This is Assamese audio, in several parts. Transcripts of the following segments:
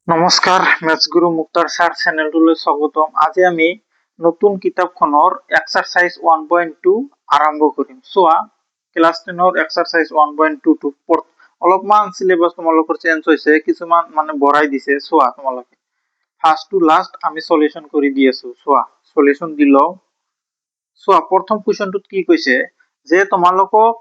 নমস্কাৰ মেথছ গুৰু মুক্তাৰ ছাৰ চেনেলটোলৈ স্বাগতম। আজি আমি নতুন কিতাপখনৰ এক্সাৰসাইজ 1.2 আৰম্ভ কৰিম। চোৱা, ক্লাছ 10ৰ এক্সাৰসাইজ 1.2 অলপমান সিলেবাস তোমালোকৰ চেঞ্জ হৈছে, কিছুমান মানে বঢ়াই দিছে। চোৱা, তোমালোকে ফাৰ্ষ্ট টু লাষ্ট আমি সলিউশন কৰি দি আছো। চোৱা, সলিউশন দি লও। চোৱা, প্ৰথম কুৱেশ্যনটোত কি কৈছে যে তোমালোকক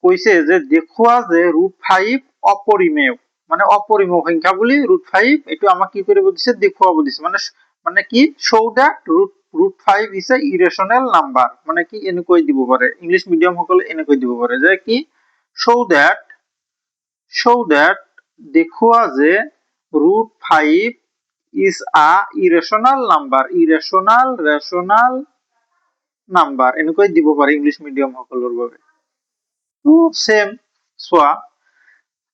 কৈছে যে দেখুৱা যে √5 অপৰিমেয়, মানে অপৰিমেয় সংখ্যা বুলি √5 এটো আমাক কি কৰিব দিছে, দেখুৱাব দিছে। মানে কি, show that √5 is a irrational number, মানে কি এনেকৈ দিব পাৰে, ইংলিশ মিডিয়াম সকলে এনেকৈ দিব পাৰে যে কি show that দেখুৱা যে √5 is a irrational number এনেকৈ দিব পাৰে ইংলিশ মিডিয়াম সকলৰ বাবে। তো সেম। চোৱা,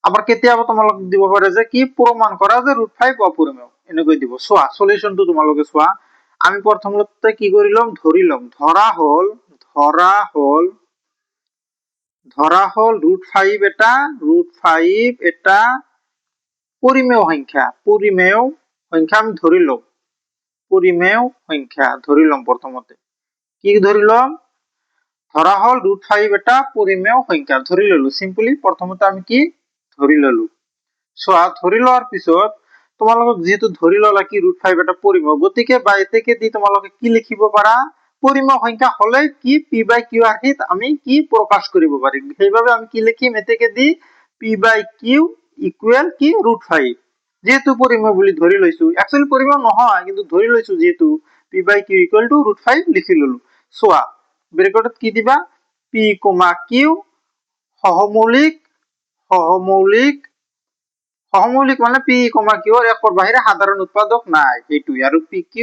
আবাৰ কেতিয়াবা তোমালোক দিব পাৰে যে কি প্ৰমাণ কৰা যে √5 অপৰিমেয়, এনেকৈ দিব। চোৱা, সলিউশনটো তোমালোকে চোৱা। আমি প্রথমতে কি করিলাম, ধরিলাম, ধরা হল √5 এটা পরিমেয় সংখ্যা, আমি ধরিলাম, পরিমেয় সংখ্যা ধরিলাম। প্রথমতে কি ধরিলাম, ধরা হল √5 এটা পরিমেয় সংখ্যা ধরি ললো। সিম্পলি প্রথমতে আমি কি ধরি ললো। চোৱা, ধৰি লোৱাৰ পিছত তোমালোকক যেহেতু ধৰি ললা কি √5 এটা পৰিমেয়, গতিকে বাই থেকে দি তোমালোকে কি লিখিব পাৰা, পৰিমেয় সংখ্যা হলে কি p/q আৰ্হিত আমি কি প্ৰকাশ কৰিব পাৰিম। সেইভাবে আমি কি লিখিম, এতেকে দি p/q ইকুয়াল কি √5, যেহেতু পরিমেয় বুলি ধৰি লৈছো। একচুয়ালি পৰিমেয় নহয়, কিন্তু ধৰি লৈছো যেহেতু p/q ইকুয়াল টু √5 লিখি ললো। চোৱা, ব্ৰেকেটত কি দিবা, p, q সহমৌলিক মানে p, q এৰ একৰ বাহিৰে সাধাৰণ উৎপাদক নাই, এইটোই। আৰু p, q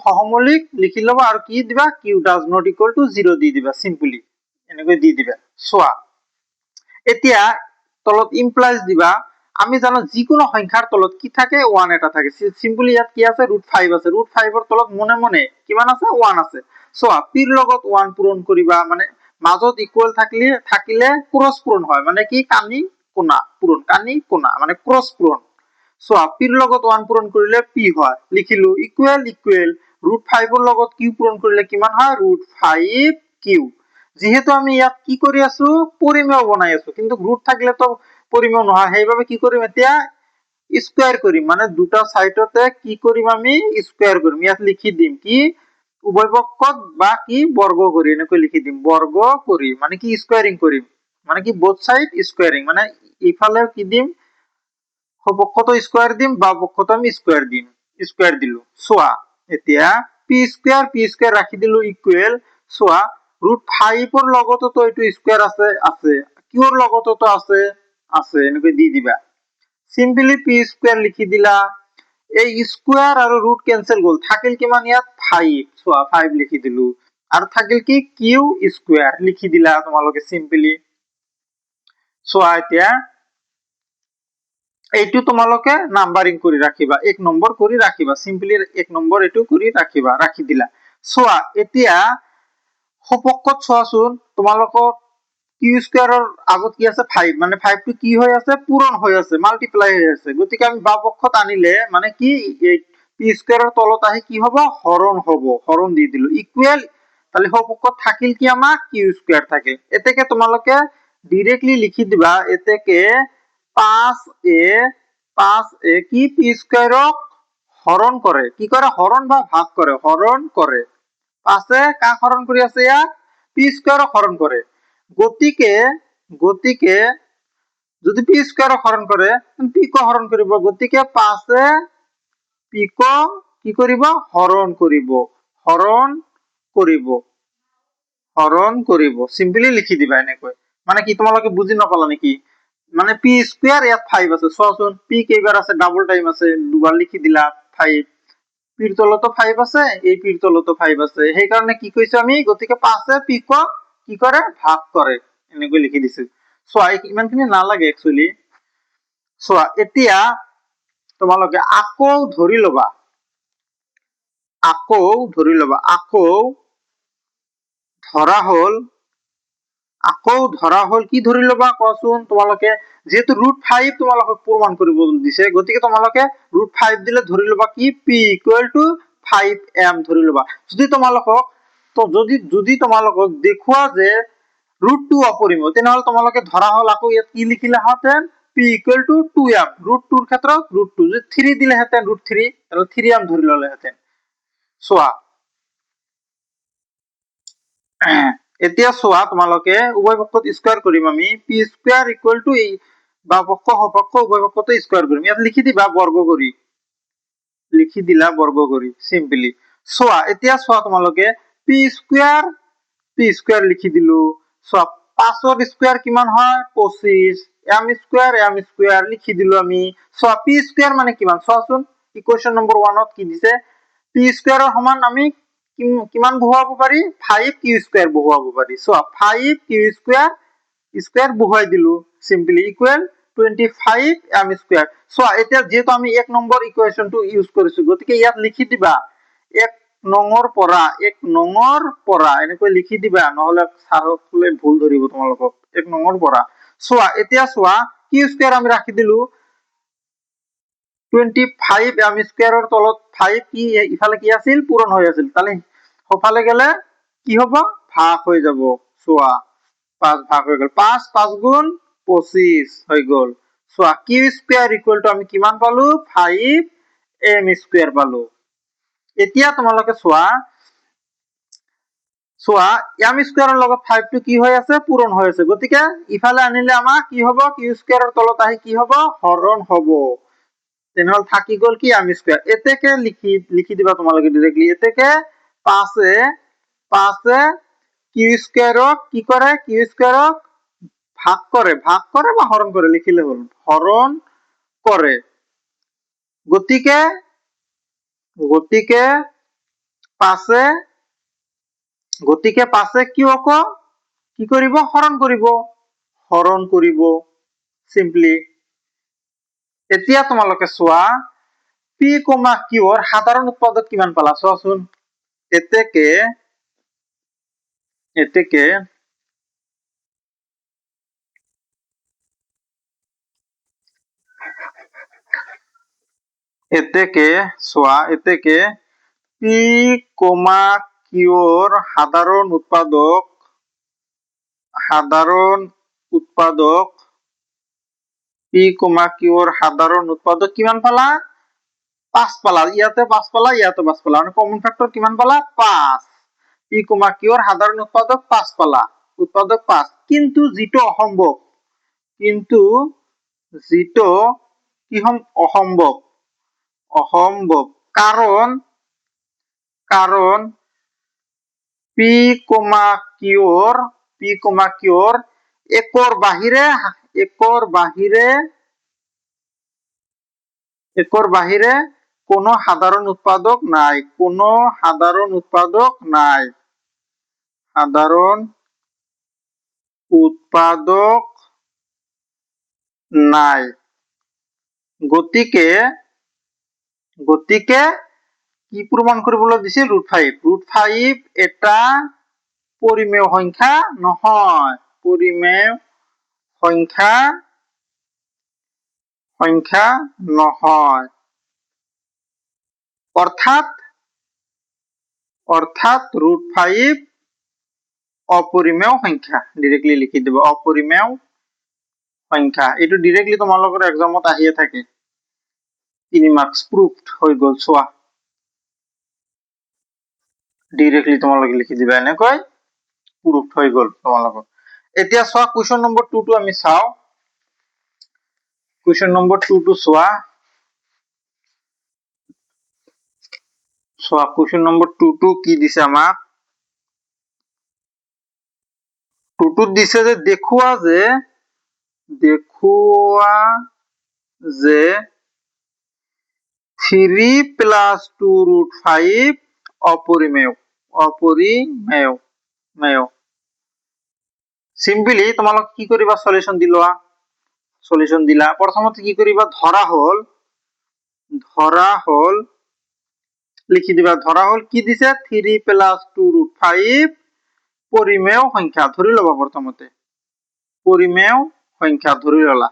সহমৌলিক লিখি লবা, আৰু কি দিবা, q does not equal to 0 দি দিবা, সিম্পলি এনেকৈ দি দিবা। চোৱা, এতিয়া তলত ইমপ্লাইজ দিবা। আমি জানো যিকোনো সংখ্যাৰ তলত কি থাকে, 1 এটা থাকে। সিম্পলি ইয়াত কি আছে, √5 আছে। √5 ৰ তলত মনে মনে কিমান আছে, 1 আছে। চোৱা, p ৰ লগত 1 পূৰণ কৰিবা, মানে মাজত ইকুয়াল থাকিলে ক্ৰস পূৰণ হয়, মানে কি কানি কোনা মানে ক্ৰস পূৰণ। চোৱা, p ৰ লগত 1 পূৰণ কৰিলে p হয়, লিখিলো ইকুয়াল √5 ৰ লগত q পূৰণ কৰিলে কিমান হয়, √5q। যেহেতু আমি ইয়াত কি কৰি আছো, পৰিমেয় বনাই আছো, কিন্তু ৰুট থাকিলে তো পৰিমেয় নহয়। সেইভাবে কি কৰিম, এতিয়া স্কয়াৰ কৰিম, মানে দুটা সাইডতে কি কৰিম, আমি স্কয়াৰ কৰিম। ইয়াত লিখি দিম কি উভয় পক্ষত বা কি বৰ্গ কৰি, এনেকৈ লিখি দিম বৰ্গ কৰি, মানে কি স্কয়াৰিং কৰিম, মানে কি বোথ সাইড স্কয়ারিং, মানে ইফালে কি দিম, সপক্ষতো স্কয়ার দিম, বা পক্ষতো আমি স্কয়ার দিলো। চোৱা, এতিয়া p স্কয়াৰ ৰাখি দিলো ইকুয়াল। চোৱা, √5 ৰ লগতো তো এইটো স্কয়াৰ আছে, q ৰ লগতো তো আছে, এনেকৈ দি দিবা। সিম্পলি p স্কয়াৰ লিখি দিলা। এই স্কয়াৰ আৰু ৰুট কেনসেল গল, থাকিল কিমান ইয়াত 5। চোৱা, 5 লিখি দিলো, আৰু থাকিল কি q স্কয়াৰ লিখি দিলা তোমালোকে সিম্পলি। চোৱা, এতিয়া এইটো তোমালোকে নাম্বাৰিং কৰি ৰাখিবা, 1 নম্বৰ কৰি ৰাখিবা, সিম্পলি 1 নম্বৰ এইটো কৰি ৰাখিবা, ৰাখি দিলা। চোৱা, এতিয়া সপক্ষত চোৱাচোন, তোমালোকৰ q স্কয়াৰৰ আগত কি আছে, 5, মানে 5 টো কি হৈ আছে, পূৰণ হৈ আছে, মাল্টিপ্লাই হৈ আছে। গতিকে আমি বা পক্ষত আনিলে মানে কি p স্কয়াৰৰ তলত আহি কি হ'ব, হৰণ দি দিলো ইকুয়াল। তাহলে সপক্ষত থাকিল কি আমাৰ q স্কয়াৰ থাকে। এতেকে তোমালোকে ডাইৰেক্টলি লিখি দিবা, এতেকে 5a কি p স্কয়াৰক হৰণ কৰে, কি কৰে, হৰণ বা ভাগ কৰে, হৰণ কৰে। 5 কাক হৰণ কৰি আছে, ইয়াত p স্কয়াৰক হৰণ কৰে। গতিকে যদি p স্কয়াৰক হৰণ কৰে, p কো হৰণ কৰিব। গতিকে 5 p কো কি কৰিব, হৰণ কৰিব। সিম্পলি লিখি দিবা এনেকৈ। মানে কি তোমালোকে বুজি নাপালা নেকি, মানে p স্কয়ার ইয়াত 5 আছে। চোৱাচোন, p কেইবাৰ আছে, ডাবল টাইম আছে, দুবাৰ লিখি দিলা 5। p ৰ তলতো 5 আছে, এই p ৰ তলতো 5 আছে, সেই কাৰণে কি কৈছো আমি, গতিকে 5 p কো কি কৰে, ভাগ কৰে, এনেকৈ লিখি দিছো। চোৱা, ইমানখিনি নালাগে একচুয়ালি। চোৱা, এতিয়া তোমালোকে আকৌ ধৰি লবা, ধৰা হল আকৌ ধৰা হল কি ধৰি লবা কোৱাচোন তোমালোকে যেহেতু √5 তোমালোকে প্ৰমাণ কৰিব দিছে গতিকে তোমালোকে √5 দিলে ধৰি লবা কি p = 5m ধৰি লবা যদি তোমালোকক দেখুৱা যে √2 অপৰিমেয় তেনেহলে তোমালোকে ধৰা হল আকৌ ইয়াত কি লিখিলা হেতেন p = 2m √2 ৰ ক্ষেত্ৰত √2 যদি 3 দিলে হেতেন √3 তাহলে 3m ধৰি ললে হেতেন সোৱা এতিয়া সোৱা তোমালোকে উভয় পক্ষত স্কয়াৰ কৰিম আমি p² = বা পক্ষ সপক্ষ উভয় পক্ষতে স্কয়াৰ কৰিম ইয়াত লিখি দিবা বৰ্গ কৰি লিখি দিলা বৰ্গ কৰি সিম্পলি সোৱা এতিয়া সোৱা তোমালোকে p² লিখি দিলো সোৱা 5 ৰ স্কয়াৰ কিমান হয় 25 m² লিখি দিলো আমি সোৱা p² মানে কিমান সোৱাচোন ইকুৱেশন নম্বৰ 1 ত কি দিছে p² ৰ সমান আমি কিমান বহুৱাব পাৰি 5q² বহুৱাব পাৰি সোৱা 5q² বহুৱাই দিলো সিম্পলি ইকুৱেল 25m²। সোৱা এতিয়া যেহেতু আমি 1 নম্বৰ ইকুৱেশনটো ইউজ কৰিছো গতিকে ইয়াত লিখি দিবা 1 নংৰ পৰা এনেকৈ লিখি দিবা নহলে ছাৰসকলে ভুল ধৰিব তোমালোকক 1 নংৰ পৰা সোৱা এতিয়া সোৱা q² আমি ৰাখি দিলো 25m² ৰ তলত 5 কি ইফালে কি আছিল পূৰণ হৈ আছিল তালে সফালে গেলে কি হ'ব ভাগ হৈ যাব সোৱা 5 ভাগ হৈ গল 5 5 গুণ 25 হৈ গল সোৱা q² = আমি কিমান পালো 5m² পালো এতিয়া তোমালোকে সোৱা m² ৰ লগত 5 টো কি হৈ আছে পূৰণ হৈ আছে গতিকে ইফালে আনিলে আমাৰ কি হ'ব q² ৰ তলত আহি কি হ'ব হৰণ হ'ব তেনেহলে থাকি গল কি m² এতেকে লিখি দিবা তোমালোকে ডাইৰেক্টলি এতেকে 5 q² কি কৰে q² ভাগ কৰে বা হৰণ কৰে লিখিলে হল হৰণ কৰে গতিকে 5 কি হব কি কৰিব হৰণ কৰিব সিম্পলি এতিয়া তোমালোকে সোৱা p, q ৰ সাধাৰণ উৎপাদক কিমান পালা সোৱাচোন এতেকে সোৱা p, q ৰ সাধাৰণ উৎপাদক p, q ৰ সাধাৰণ উৎপাদক কিমান পালা 5 পালা ইয়াতে 5 পালা ইয়াতে 5 পালা মানে কমন ফ্যাক্টৰ কিমান পালা 5 p, q ৰ সাধাৰণ উৎপাদক 5 পালা উৎপাদক 5 কিন্তু যেটো অসম্ভৱ কাৰণ p, q ৰ একৰ বাহিৰে কোনো সাধাৰণ উৎপাদক নাই গতিকে কি প্ৰমাণ কৰিবলৈ দিছে √5 এটা পৰিমেয় সংখ্যা নহয় অৰ্থাৎ √5 অপৰিমেয় সংখ্যা ডাইৰেক্টলি লিখি দিব অপৰিমেয় সংখ্যা এটো ডাইৰেক্টলি তোমালোকৰ এক্সামত আহিয়ে থাকে 3 মাৰ্কস প্ৰুফড হৈ গল সোৱা ডাইৰেক্টলি তোমালোকে লিখি দিবা এনেকৈ প্ৰুফড হৈ গল তোমালোকৰ এতিয়া সোৱা কোৱেশ্চন নম্বৰ 2 টো আমি চাও কোৱেশ্চন নম্বৰ 2 টো সোৱা কোৱেশ্চন নম্বৰ 2 টো কি দিছে আমাক 2 টো দিছে যে দেখুৱা যে 3 + 2√5 অপৰিমেয় সিম্পলি তোমালোক কি কৰিবা সলিউশন দিলা প্ৰথমতে কি কৰিবা ধৰা হল লিখি দিবা ধৰা হল কি দিছে 3 + 2√5 পৰিমেয় সংখ্যা ধৰি লবা প্ৰথমতে পৰিমেয় সংখ্যা ধৰি ললা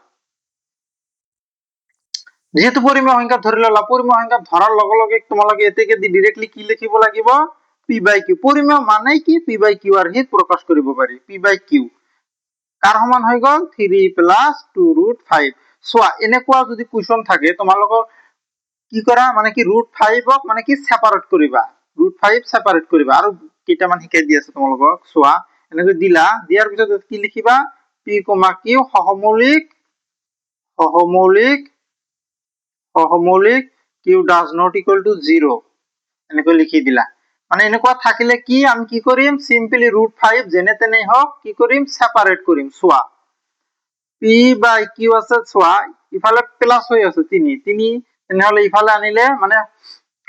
যেহেতু পৰিমেয় সংখ্যা ধৰি ললা পরিমেয় সংখ্যা ধরার লগে লগে তোমালোকে এতেকে ডাইরেক্টলি কি লিখিব লাগিব p বাই q পরিমেয় মানে কি p বাই q আর হিত প্রকাশ কৰিব পাৰি p বাই q কাৰ সমান হৈ গল 3 প্লাস 2√5 সোয়া এনেকুৱা যদি কোৱেশ্চন থাকে তোমালোকৰ কি কৰা মানে কি √5 মানে কি সেপাৰেট কৰিবা √5 সেপাৰেট কৰিবা আৰু কেইটামান শিকাই দি আছে তোমালোকক সোয়া এনেকৈ দিলা দিয়াৰ পিছত কি লিখিবা p, q সহমৌলিক q does not equal to 0 এনেকৈ লিখি দিলা মানে এনেকুৱা থাকিলে কি আমি কি কৰিম সিম্পলি √5 যেনে তেনে হওক কি কৰিম সেপাৰেট কৰিম সোয়া p বাই q আছে সোয়া ইফালে প্লাস হৈ আছে 3 তেনেহলে ইফালে আনিলে মানে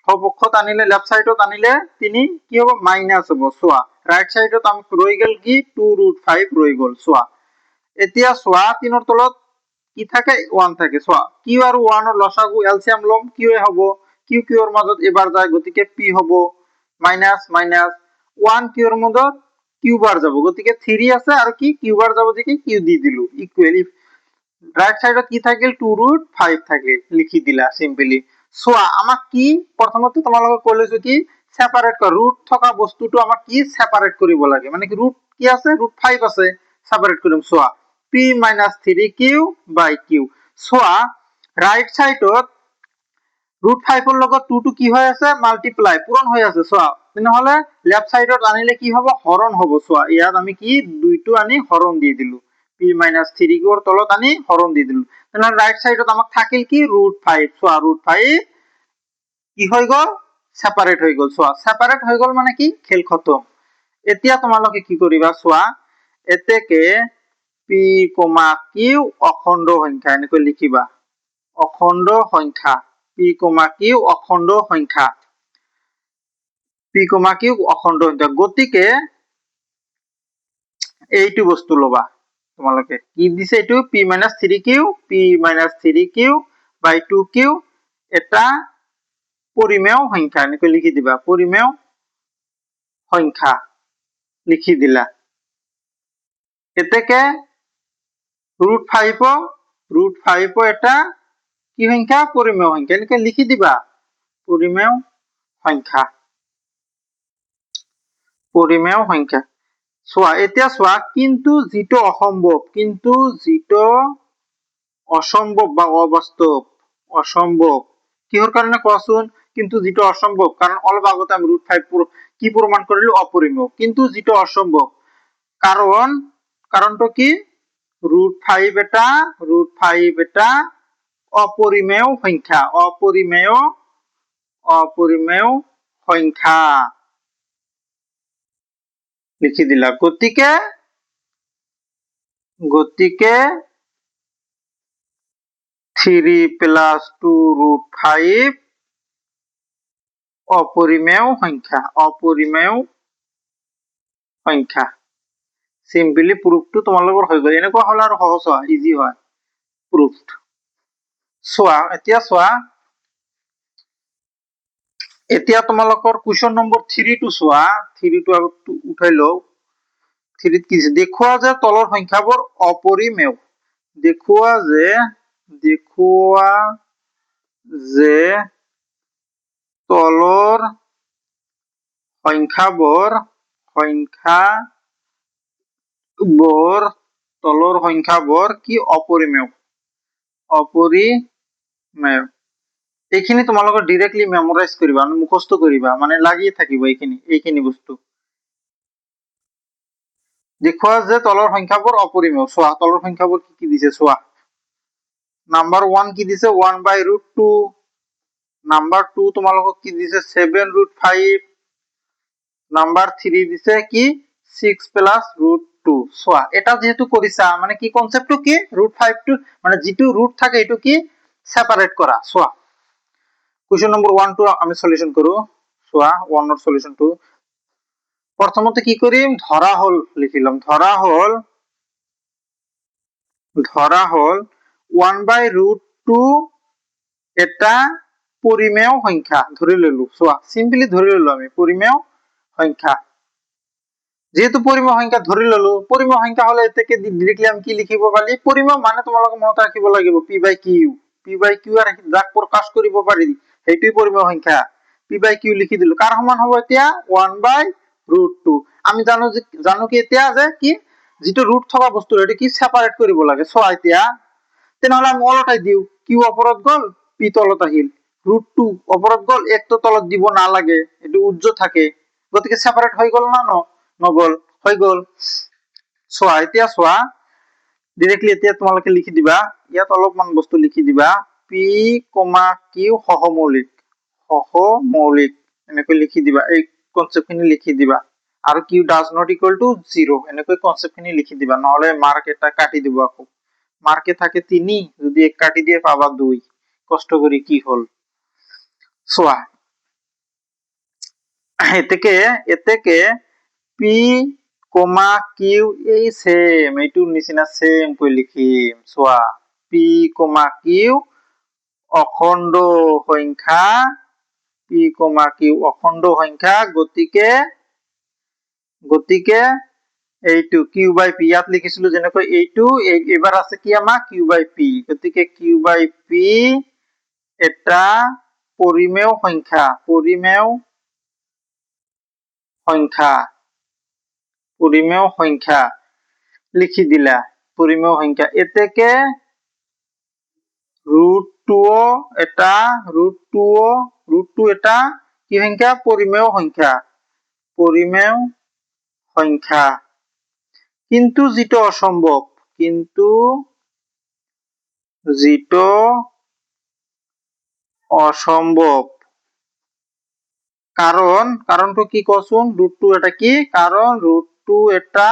সপক্ষত আনিলে লেফট সাইডত আনিলে 3 কি হ'ব মাইনাস হ'ব সোয়া রাইট সাইডত আমি ৰৈ গেল কি 2√5 ৰৈ গল সোয়া এতিয়া সোয়া 3 ৰ তলত কি থাকে 1 থাকে সোয়া q আৰু 1 ৰ লসাগু এলসিয়াম লম q এ হ'ব q ৰ মাজত এবাৰ যায় গতিকে p হ'ব মাইনাস 1 q ৰ মাজত q বাৰ যাব গতিকে 3 আছে আৰু কি q বাৰ যাব যে কি q দি দিলু ইকুয়ালি রাইট সাইডত কি থাকিল 2√5 থাকিল লিখি দিলা সিম্পলি সোয়া আমাক কি প্ৰথমতে তোমালোকে কইলৈছো কি সেপাৰেট কৰ ৰুট থকা বস্তুটো আমাক কি সেপাৰেট কৰিব লাগে মানে কি ৰুট কি আছে √5 আছে সেপাৰেট কৰিম সোয়া p - 3q / q সোয়া ৰাইট সাইডত √5 ৰ লগত 2 টো কি হৈ আছে মাল্টিপ্লাই পূৰণ হৈ আছে সোয়া তেনেহলে লেফট সাইডত আনিলে কি হ'ব হৰণ হ'ব সোয়া ইয়াত আমি কি 2 টো আনি হৰণ দি দিলু p - 3q ৰ তলত আনি হৰণ দি দিলু তেনেহলে রাইট সাইডত আমাক থাকিল কি √5 সোয়া √5 কি হৈ গল সেপাৰেট হৈ গল সোয়া সেপাৰেট হৈ গল মানে কি খেল খতম এতিয়া তোমালোকে কি কৰিবা সোয়া এতেকে p, q অখণ্ড সংখ্যা এনেকৈ লিখিবা অখণ্ড সংখ্যা p, q অখণ্ড সংখ্যা p, q অখণ্ড সংখ্যা গতিকে এইটো বস্তু লবা তোমালোকে কি দিছে এইটো p - 3q / 2q এটা পরিমেয় সংখ্যা এনেকৈ লিখি দিবা পরিমেয় সংখ্যা লিখি দিলা এতেকে √5 এটা কি সংখ্যা পরিমেয় সংখ্যা এনেকৈ লিখি দিবা পরিমেয় সংখ্যা সোয়া এতিয়া সোয়া কিন্তু যেটো অসম্ভৱ বা অসম্ভৱ কিহৰ কাৰণে কোৱাচোন কিন্তু যেটো অসম্ভৱ কাৰণ অলপ আগতে আমি √5 কি প্ৰমাণ কৰিলো অপৰিমেয় কিন্তু যেটো অসম্ভৱ কাৰণটো কি √5 এটা অপরিমেয় সংখ্যা লিখি দিলা গতিকে 3 প্লাস 2√5 অপরিমেয় সংখ্যা সিম্পলি প্রুফটো তোমালোকৰ হৈ গল এনেকুৱা হল আৰু সহজ হয় ইজি হয় প্ৰুফড সোয়া এতিয়া তোমালোকৰ কোৱেশ্চন নম্বৰ 3 টো সোয়া 3 টো আৰু উঠাই লও 3 কি দেখুৱা যে তলৰ সংখ্যাবোৰ অপৰিমেয় দেখুৱা যে তলৰ সংখ্যাবোৰ কি অপৰিমেয় এইখিনি তোমালোকৰ ডাইৰেক্টলি মেমোৰাইজ কৰিবা মুখস্থ কৰিবা মানে লাগি থাকিব এইখিনি বস্তু দেখুৱা যে তলৰ সংখ্যাবোৰ অপৰিমেয় সোয়া তলৰ সংখ্যাবোৰ কি দিছে সোয়া নাম্বার 1 কি দিছে 1/√2 নাম্বার 2 তোমালোকক কি দিছে 7√5 নাম্বার 3 দিছে কি 6 প্লাস √2 সোয়া এটা যেহেতু কৰিছা মানে কি কনসেপ্টটো কি √5 টো মানে যেটো ৰুট থাকে এটো কি সেপাৰেট কৰা সোয়া কোৱেশ্চন নম্বৰ 1 টো আমি সলিউশন কৰো সোয়া 1 ৰ সলিউশনটো প্ৰথমতে কি কৰিম ধৰা হল লিখিলম ধৰা হল 1/√2 এটা পৰিমেয় সংখ্যা ধৰি ললো সোয়া সিম্পলি ধৰি ললো আমি পৰিমেয় সংখ্যা যেহেতু পৰিমেয় সংখ্যা ধৰি ললো, পৰিমেয় সংখ্যা হলে এতেকে ডিৰেক্টলি আমি কি লিখিব পাৰি, পৰিমেয় মানে তোমালোকে মনত ৰাখিব লাগিব p/q, p/q আৰ যাক প্ৰকাশ কৰিব পাৰি সেইটোই পৰিমেয় সংখ্যা। p/q লিখি দিলো, কাৰ সমান হ'ব এতিয়া 1/√2। আমি জানো কি এতিয়া যে কি যিটো ৰুট থকা বস্তু সেইটো কি সেপাৰেট কৰিব লাগে। চোৱা এতিয়া তেনেহলে আমি ওলটাই দিও, q ওপৰত গল p তলত আহিল, √2 ওপৰত গল 1 তো তলত দিব নালাগে, এটো উজ্জ থাকে, গতিকে সেপারেট হৈ গল না নগল, হৈ গল। চোৱা এতিয়া চোৱা ডিরেক্টলি এতিয়া তোমালোকে লিখি দিবা, ইয়াত অলপমান বস্তু লিখি দিবা, p, q সহমৌলিক, সহমৌলিক এনেকৈ লিখি দিবা, এই কনসেপ্ট খিনি লিখি দিবা। আৰু q does not equal two 0 এনেকৈ কনসেপ্ট খিনি লিখি দিবা, নহলে মার্ক এটা কাটি দিব। আকৌ মার্কে থাকে 3, যদি 1 কাটি দিয়ে পাবা 2, কষ্ট কৰি কি হল। চোৱা এতেকে p, q এই সেম, এইটোৰ নিচিনা সেম কৈ লিখিম। চোৱা p, q অখণ্ড সংখ্যা, p, q অখণ্ড সংখ্যা, গতিকে এইটো q/p ইয়াত লিখিছিলো যেনেকৈ এইটো, এবাৰ আছে কি আমাৰ q/p, গতিকে q/p এটা পরিমেয় সংখ্যা, পরিমেয় সংখ্যা লিখি দিলা, পরিমেয় সংখ্যা। এতেকে √2 এটা, √2 এটা কি সংখ্যা, পরিমেয় সংখ্যা, পরিমেয় সংখ্যা। কিন্তু যেটো অসম্ভব, কিন্তু যেটো অসম্ভব, কারণটো কি কচোন, √2 এটা কি, কারণ √2 এটা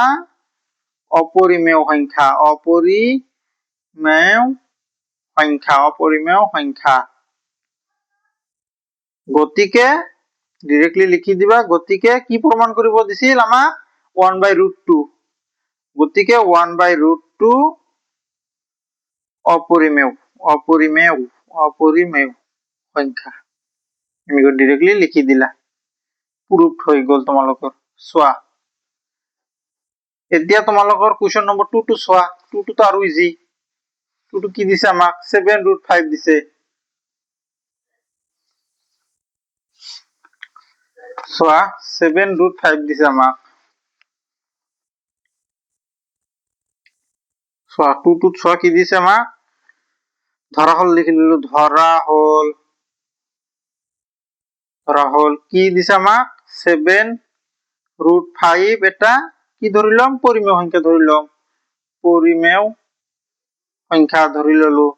অপরিমেয় সংখ্যা, অপরিমেয় সংখ্যা। গতিকে ডিরেক্টলি লিখি দিবা, গতিকে কি প্রমাণ কৰিব দিছিল আমাক 1/√2, গতিকে 1/√2 অপৰিমেয় সংখ্যা, এনেকৈ ডিৰেক্টলি লিখি দিলা, প্ৰুফ হৈ গল তোমালোকৰ। চোৱা এতিয়া তোমালোকৰ কুৱেশ্যন নম্বৰ 2 টো চোৱা, 2 টো আৰু ইজি, 2 টো কি দিছে আমাক 7√5 দিছে। চোৱা 7√5 দিছে আমাক, চোৱা 2 টোত চোৱা কি দিছে আমাক, ধৰা হল লিখি দিলো, ধরা হল কি দিছে আমাক 7√5 এটা কি ধরিলাম, পরিমেয় সংখ্যা ধরিলাম, পরিমেয় সংখ্যা ধরি ললো।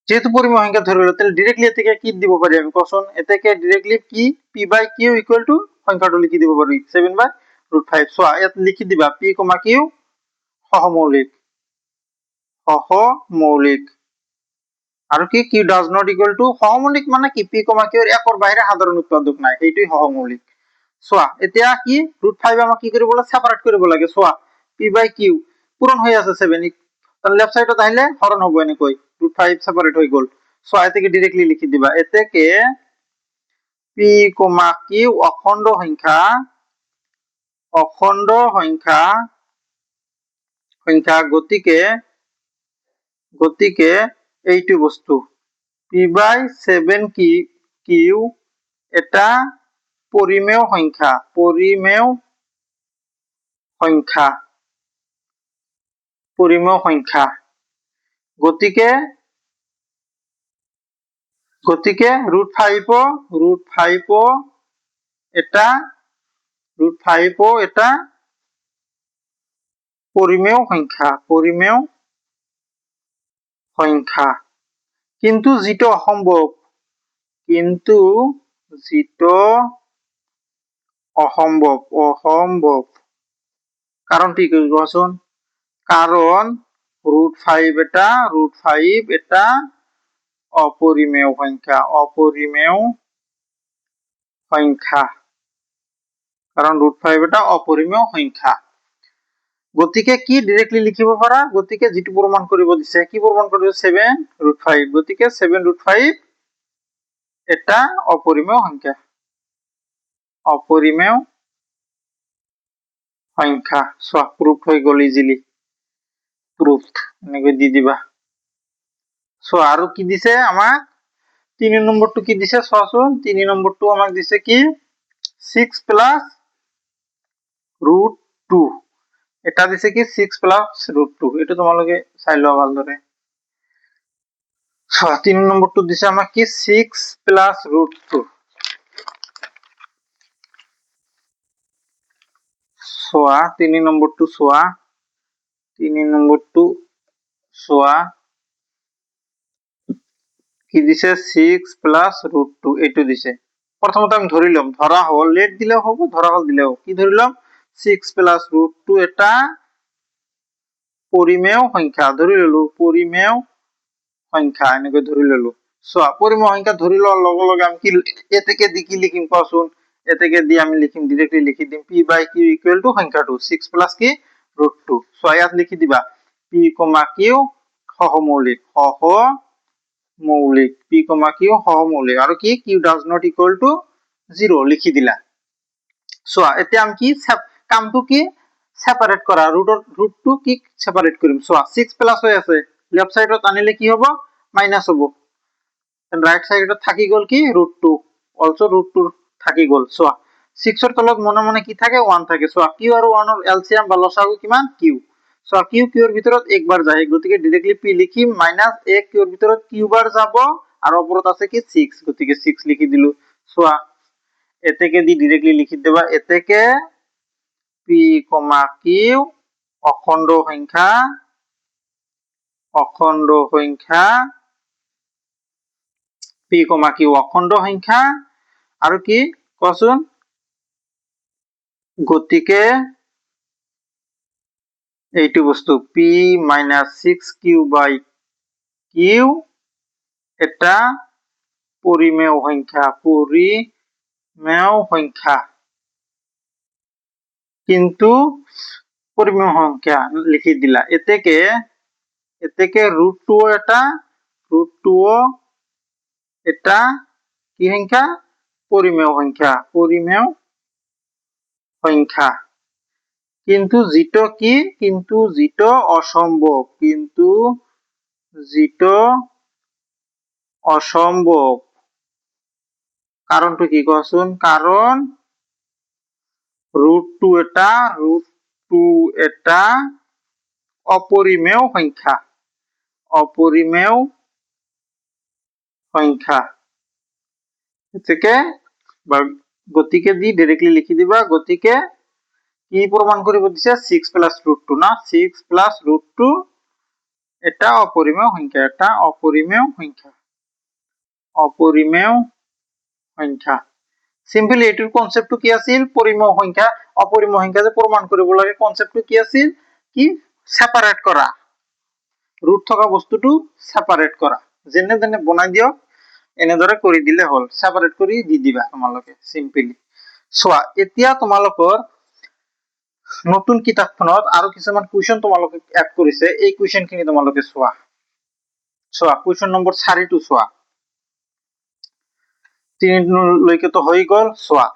যেহেতু পরিমেয় সংখ্যা ধরি ললো, তাহলে ডিরেক্টলি এতে কি দিব পারি আমি কোন, এতে ডিরেক্টলি কি p/q ইকুয়াল টু সংখ্যাটো লিখি দিব পারি 7/√5। চোৱা ইয়াত লিখি দিবা p, q সহমৌলিক, আৰু কি q does not equal to, সহমৌলিক মানে কি p, q এর একৰ বাহিৰে সাধাৰণ উৎপাদক নাই, সেইটোই সহমৌলিক। চোৱা এতিয়া কি √5 আমাক কি কৰিব লাগে, সেপাৰেট কৰিব লাগে। চোৱা p/q পূৰণ হৈ আছে 7, তাহলে লেফট সাইডত আহিলে হৰণ হ'ব এনেকৈ, √5 সেপারেট হৈ গল। সো এতেকে ডিরেক্টলি লিখি দিবা, এতেকে p, q অখণ্ড সংখ্যা, গতিকে এইটো বস্তু p/7q এটা পরিমেয় সংখ্যা, গতিকে √5 এটা পরিমেয় সংখ্যা, কিন্তু যেটো অসম্ভব, কারণটি কি কোৱাচোন, কাৰণ √5 এটা অপৰিমেয় সংখ্যা, কাৰণ √5 এটা অপৰিমেয় সংখ্যা। গতিকে কি ডিৰেক্টলি লিখিব পাৰা, গতিকে যেটো প্ৰমাণ কৰিব দিছে, কি প্ৰমাণ কৰিব, 7√5, গতিকে 7√5 এটা অপৰিমেয় সংখ্যা, সংখ্যা চোৱা প্ৰুফ হৈ গল ইজিলি প্ৰুফড এনেকৈ দি দিবা চোৱা আৰু কি দিছে আমাক 3 নম্বৰটো কি দিছে চোৱাচোন 3 নম্বৰটো আমাক দিছে কি 6 প্লাস √2 এটা দিছে কি 6 প্লাস √2 এটা তোমালোকে চাই লোৱা ভালদৰে 3 নম্বৰটো দিছে আমাক কি 6 প্লাস √2 চোৱা 3 নম্বৰটো চোৱা 3 নম্বৰটো চোৱা কি দিছে 6 প্লাস √2 এটো দিছে প্রথমত আমি ধরিলাম ধরা হল লেট দিলেও হবে ধরা হল দিলেও কি ধরিলাম 6 প্লাস √2 এটা পরিমেয় সংখ্যা ধরি ললো পরিমেয় সংখ্যা এনেকৈ ধৰি ললো চোৱা পৰিমেয় সংখ্যা ধৰি লোৱাৰ লগে লগে আমি কি এ থেকে দি কি লিখিম কোৱাচোন এ থেকে দি আমি লিখিম ডাইৰেক্টলি লিখি দিম p by q equal to সংখ্যাটো 6 প্লাস কি √2 চোৱা ইয়াত লিখি দিবা p, q সহমৌলিক p, q সহমৌলিক আৰু কি q does not equal to 0 লিখি দিলা চোৱা এতিয়া আমি কি কামটো কি সেপাৰেট কৰা √2 কি সেপাৰেট কৰিম চোৱা 6 প্লাস হৈ আছে লেফট সাইডত আনিলে কি হ'ব মাইনাস হ'ব এন্ড রাইট সাইডত থাকি গল কি √2 অলসো √2 থাকি গল চোৱা 6 এৰ তলত মনে মনে কি থাকে 1 থাকে চোৱা q আৰু 1 এৰ এলসিএম বা লসাগু কিমান q চোৱা q এৰ ভিতৰত একবাৰ যায় গতিকে ডাইৰেক্টলি p লিখিম মাইনাস a q এৰ ভিতৰত q বাৰ যাব আৰু ওপৰত আছে কি 6 গতিকে 6 লিখি দিলু চোৱা এ থেকে দি ডাইরেক্টলি লিখি দেবা এ থেকে p, q অখণ্ড সংখ্যা p, q অখণ্ড সংখ্যা আৰু কি কোৱাচোন গতিকে এইটো বস্তু p - 6q by q এটা পরিমেয় সংখ্যা কিন্তু পরিমেয় সংখ্যা লিখি দিলা এ থেকে √2 এটা কি সংখ্যা পরিমেয় সংখ্যা কিন্তু যেটো অসম্ভব কারণটো কি কোৱাচোন কাৰণ √2 এটা অপৰিমেয় সংখ্যা থেকে গতিকে দি ডাইৰেক্টলি লিখি দিবা গতিকে কি প্ৰমাণ কৰিব দিছে 6 প্লাস √2 না 6 প্লাস √2 এটা অপরিমেয় সংখ্যা সিম্পলি এটার কনসেপ্টটো কি আছিল পরিমেয় সংখ্যা অপরিমেয় সংখ্যা যে প্রমাণ কৰিব লাগে কনসেপ্টটো কি আছিল কি সেপাৰেট কৰা ৰুট থকা বস্তুটো সেপাৰেট কৰা যেনে যেনে বনাই দিও এনেদৰে কৰি দিলে হল সেপাৰেট কৰি দি দিবা তোমালোকে সিম্পলি চোৱা এতিয়া তোমালোকৰ নতুন কিতাপখনত আৰু কিছুমান কুৱেশ্যন তোমালোকে এড কৰিছে এই কুৱেশ্যনখিনি তোমালোকে চোৱা কুৱেশ্যন নম্বৰ 4 টো চোৱা 3 লৈকে তো হৈ গল চোৱা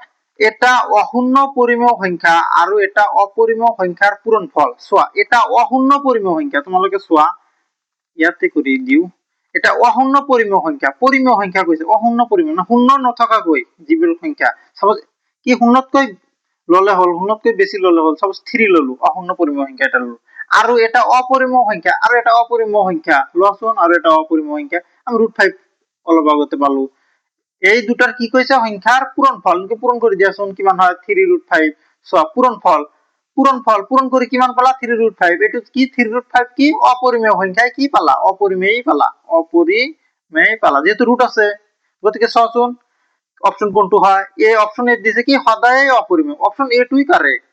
এটা অশূন্য পৰিমেয় সংখ্যা আৰু এটা অপৰিমেয় সংখ্যাৰ পূৰণফল চোৱা এটা অশূন্য পৰিমেয় সংখ্যা তোমালোকে চোৱা ইয়াতে কৰি দিও এটা অশূন্য পৰিমেয় সংখ্যা কৈছে অশূন্য পৰিমেয় না শূন্য নথকাকৈ যিবোৰ সংখ্যা সাপোজ কি শূন্যতকৈ ললে হল শূন্যতকৈ বেছি ললে হল সাপোজ 3 ললো অশূন্য পরিমেয় সংখ্যা এটা ললো আৰু এটা অপৰিমেয় সংখ্যা লচোন আৰু এটা অপৰিমেয় সংখ্যা আমি √5 অলপ আগতে পালো এই দুটাৰ কি কৈছে সংখ্যাৰ পূৰণফল পূৰণ কৰি দিয়াচোন কিমান হয় 3√5 সো পূৰণ কৰি কিমান পালা 3√5 এটো কি 3√5 কি অপৰিমেয় সংখ্যায় কি পালা অপৰিমেয় পালা যেহেতু ৰুট আছে গতিকে সচোন অপশন কোনটো হয় এই অপশন এ দিছে কি সদায় অপরিমেয় অপশন এ টুই কারেক্ট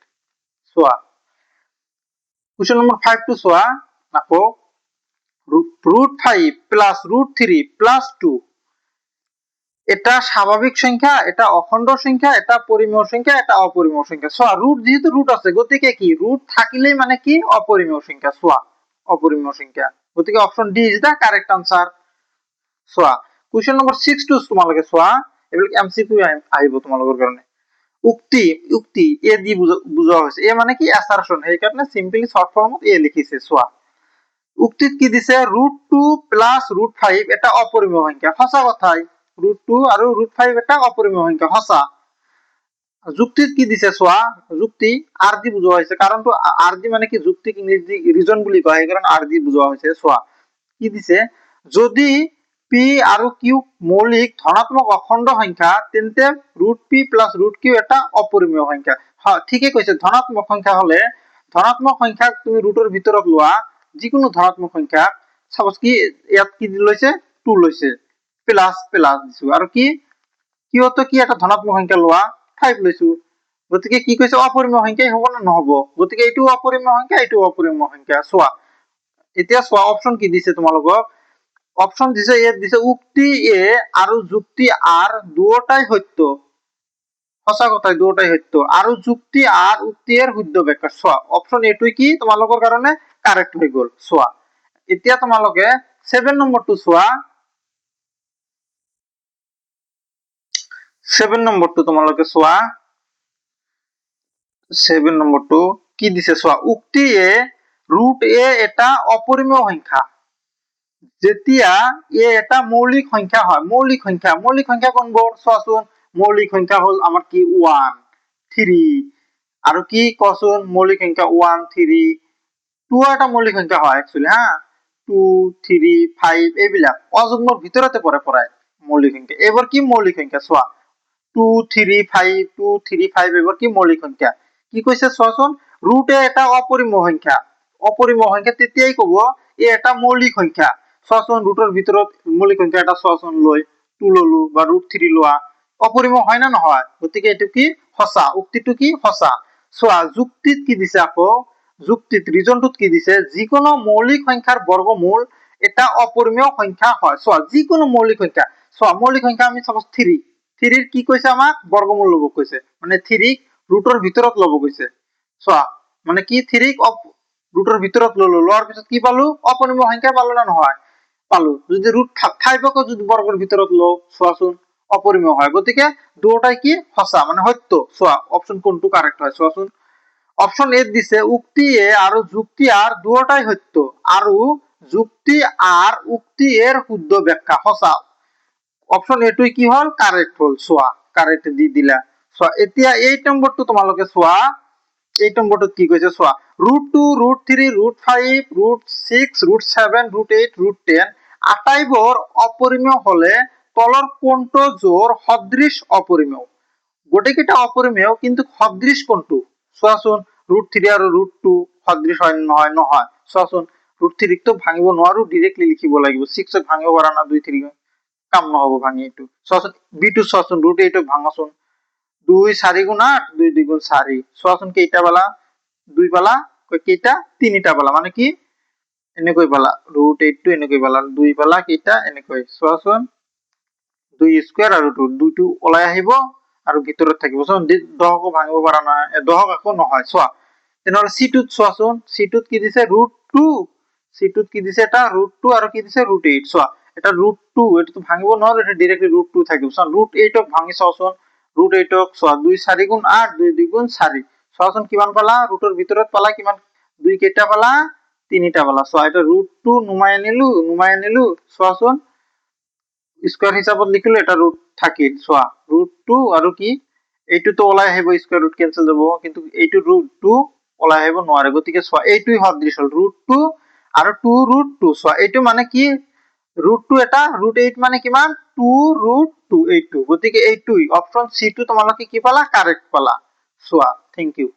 সোয়া কোশ্চেন নম্বৰ 5 টো সোয়া আকৌ √5 প্লাস √3 প্লাস 2 এটা স্বাভাবিক সংখ্যা এটা অখণ্ড সংখ্যা এটা পরিমেয় সংখ্যা এটা অপরিমেয় সংখ্যা সোয়া রুট যেহেতু রুট আছে গতিকে কি রুট থাকিলেই মানে কি অপরিমেয় সংখ্যা সোয়া অপরিমেয় সংখ্যা গতিকে option D is the correct answer soya question number 6 টো তোমালোকে সোয়া এবিল এমসিকিউ আহিব তোমালোকৰ কাৰণে উক্তি উক্তি এ দি বুঝা হয়েছে, এ মানে কি অ্যাসারশন, এই কারণে সিম্পলি শর্ট ফর্মত এ লিখিছে। সোয়া উক্তিত কি দিছে √2 প্লাস √5 এটা অপরিমেয় সংখ্যা, সঁচা কথাই √2 আৰু √5 এটা অপৰিমেয় সংখ্যা সঁচা। যুক্তিত কি দিছে চোৱা, যুক্তি আৰ দি বুঝোৱা হৈছে, কাৰণটো আৰ দি মানে কি যুক্তি ইংৰেজি ৰিজন বুলি কয়, এই কাৰণে আৰ দি বুঝোৱা হৈছে। চোৱা কি দিছে, যদি পি আৰু কিউ মৌলিক ধনাত্মক অখণ্ড সংখ্যা তেন্তে √p প্লাস √q এটা অপরিমেয় সংখ্যা। হয় ঠিকই কৈছে, ধনাত্মক সংখ্যা হলে ধনাত্মক সংখ্যাক তুমি ৰুটৰ ভিতৰত লোৱা, যিকোনো ধনাত্মক সংখ্যা, সাপোজ কি ইয়াত কি লৈছে 2 লৈছে, প্লাস প্লাস দিছো, আৰু কি কিউতো কি এটা ধনাত্মক সংখ্যা লোৱা 5 লৈছো, গতিকে কি কৈছে অপরিমেয় সংখ্যাই হব না নহব, গতিকে এইটো অপরিমেয় সংখ্যা এইটো অপরিমেয় সংখ্যা। চোৱা এতিয়া চোৱা অপশন কি দিছে তোমালোকক, অপশন দিছে এ দিছে উক্তি এ আৰু যুক্তি আৰ দুয়োটাই সত্য, সঁচা কথাই দুয়োটাই সত্য, আৰু যুক্তি আৰ উক্তি এৰ শুদ্ধ ব্যাখ্যা। চোৱা অপশন এটোই কি তোমালোকৰ কাৰণে কাৰেক্ট হৈ গল। চোৱা এতিয়া তোমালোকে 7 নম্বৰটো চোৱা, 7 নম্বৰটো তোমালোকে চোৱা, 7 নম্বৰটো কি দিছে চোৱা, উক্তি এ √a এটা অপরিমেয় সংখ্যা যেতিয়া এ এটা মৌলিক সংখ্যা হয়, মৌলিক সংখ্যা, মৌলিক সংখ্যা কোনবোৰ চোৱাচোন, মৌলিক সংখ্যা হল আমাৰ কি 1 3, আৰু কি কচোন মৌলিক সংখ্যা 1 3 2 এটা মৌলিক সংখ্যা হয় একচুয়ালি, হা 2 3 5 এইবিলাক অযুগ্মৰ ভিতৰতে পৰে পৰাই মৌলিক সংখ্যা। এবাৰ কি মৌলিক সংখ্যা চোৱা 2 3 5 2 3 5 এবাৰ কি মৌলিক সংখ্যা, কি কৈছে চোৱাচোন √a এটা অপৰিমেয় সংখ্যা, অপৰিমেয় সংখ্যা তেতিয়াই কব এ এটা মৌলিক সংখ্যা। চোৱাচোন ৰুটৰ ভিতৰত মৌলিক সংখ্যা এটা চোৱাচোন লৈ 2 ললো বা √3 লোৱা, অপরিমেয় হয় না নহয়, গতিকে এটো কি সঁচা, উক্তিটো কি সঁচা। চোৱা যুক্তিত কি দিছে আকৌ, যুক্তিত ৰিজনটোত কি দিছে, যিকোনো মৌলিক সংখ্যাৰ বৰ্গমূল এটা অপৰিমেয় সংখ্যা হয়। চোৱা যিকোনো মৌলিক সংখ্যা, চোৱা মৌলিক সংখ্যা আমি সাপোজ 3 3 কি কৈছে আমাক বৰ্গমূল লব কৈছে, মানে 3 ৰুটৰ ভিতৰত লব কৈছে। চোৱা মানে কি 3 ৰুটৰ ভিতৰত ললো, লোৱাৰ পিছত কি পালো অপৰিমেয় সংখ্যা পালো না নহয়, পালো। যদি √5 যদি বৰ্গৰ ভিতৰত লও চোৱাচোন অপৰিমেয় হয়, গতিকে দুটাই কি সঁচা মানে সত্য। চোৱা অপশন কোনটো কাৰেক্ট হয় চোৱাচোন, অপশন এ দিছে উক্তি এ আৰু যুক্তি আৰ দুয়োটাই সত্য, আৰু যুক্তি আৰ উক্তি এৰ শুদ্ধ ব্যাখ্যা সঁচা। অপশন এটোই কি হল কাৰেক্ট হল। চোৱা কাৰেক্ট দি দিলা। চোৱা এতিয়া 8 নম্বৰটো তোমালোকে চোৱা, 8 নম্বৰটোত কি কৈছে চোৱা, √2 √3 √5 √6 √7 √8 √10 আটাইবোৰ অপৰিমেয় হলে তলৰ কোনটো জোৰ সদৃশ অপৰিমেয়, গোটেইকেইটা অপৰিমেয় কিন্তু সদৃশ কোনটো চোৱাচোন, √3 আৰু √2 সদৃশ হয় নহয়, নহয় চোৱাচোন √3 তো ভাঙিব নোৱাৰো, ডাইৰেক্টলি লিখিব লাগিব, 6 ক ভাঙিব পাৰা না 2 3 কাম নহব ভাঙি, এইটো চোৱাচোন b2 চোৱাচোন √8 ক ভাঙাচোন, 2 4 গুণ 8 2 2 গুণ 4, চোৱাচোন কেইটা পালা 2 পালা, কেইটা 3টা পালা, মানে কি এনেকৈ পালা √8 টো এনেকৈ পালা, 2 পালা কেইটা এনেকৈ, চোৱাচোন 2 স্কয়াৰ আৰু 2 2টো ওলাই আহিব আৰু ভিতৰত থাকিব, চোন 10 কো ভাঙিব পাৰা না 10 আকো নহয়। চোৱা তেনেহলে c2 চোৱাচোন, c2 কি দিছে √2, c2 কি দিছে এটা √2 আৰু কি দিছে √8, চোৱা এটা √2 এটো ভাঙিব নোৱাৰো, এটা ডাইৰেক্টলি √2 থাকিব। চোৱা √8 ক ভাঙি চাওচোন, √8 ক চোৱা 2 4 গুণ 8 2 2 গুণ 4, চোৱাচোন কিমান পালা, ৰুটৰ ভিতৰত পালা কিমান 2 কেইটা পালা 3টা পালা। চোৱা এটা √2 নুমাই আনিলো, চোৱাচোন স্কয়াৰ হিসাবত লিখিলো, এটা ৰুট থাকিল। চোৱা √2 আৰু কি এইটো তো ওলাই আহিব, স্কয়াৰ ৰুট ক্যান্সেল যাব, কিন্তু এইটো √2 ওলাই আহিব নোৱাৰে, গতিকে চোৱা এইটোই সদৃশ হল √2 আৰু 2 √2। চোৱা এইটো মানে কি √2 এটা, √8 মানে কিমান 2 √2 এইটো, গতিকে এইটোই অপশন সি টো তোমালোকে কি পালা কারেক্ট পালা। চোৱা থ্যাংক ইউ।